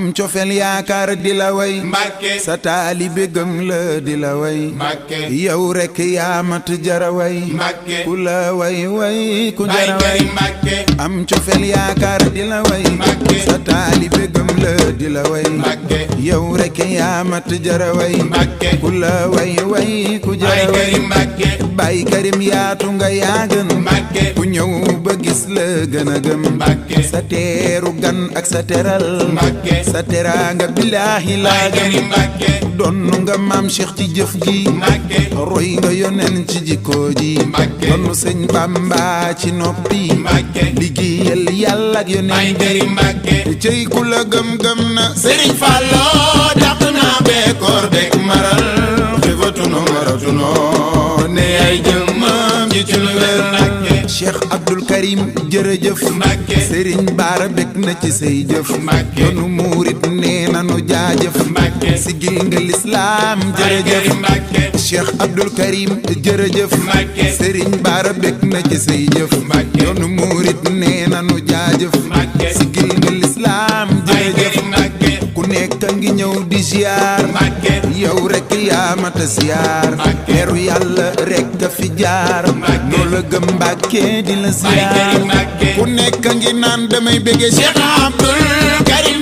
am cofeel yaakaar di la way Mbacké sa taalibe gëm la di la way Mbacké yow rek yaa mat jara way Mbacké ku la way ku jara way Mbacké am cofeel yaakaar di la way Mbacké sa taalibe gëm la di la way Mbacké yow rek yaa mat jara way Mbacké ku la way ku jara way Mbacké Baay Karim yaatu nga yaa gën Mbacké ku ñëw ba gis la gën a gëm Mbacké sa teeru gan ak sa teral Mbacké sa teraanga billaahi laa gëm Mbacké donnu nga maam Cheikh ci jëf ji Mbacké roy nga yonen ci jikko ji Mbacké donnu sëñ Bamba ci noppi Mbacké liggéeyal yàlla ak yonen Mbacké cey ku la gëm na Serigne Fallou dàq naa beekoor dek maral xifatunu maratunu ne ay jëmmam ji ci lu wér Cheikh Abdoul Karim jërëjëf Mbacké Serigne Bara bég na ci say jëf Mbacké yoonu murit nee nanu jaajëf Mbacké sigil nga lislaam jërëjëf Mbacké Cheikh Abdoul Karim jërëjëf Mbacké Serigne Bara bég na ci say jëf Mbacké yoonu murit nee nanu jaajëf Mbacké sigil nga lislaam jërëjëf Mbacké ku nekk ngi ñëw di ziar Mbacké yow rek yaa mata ziar Mbacké leeru yàlla rek a fi jaar noo la gëm Mbacké di la ziar Mbacké ku nekk ngi naan damay bëgge Cheikh Abdoul Karim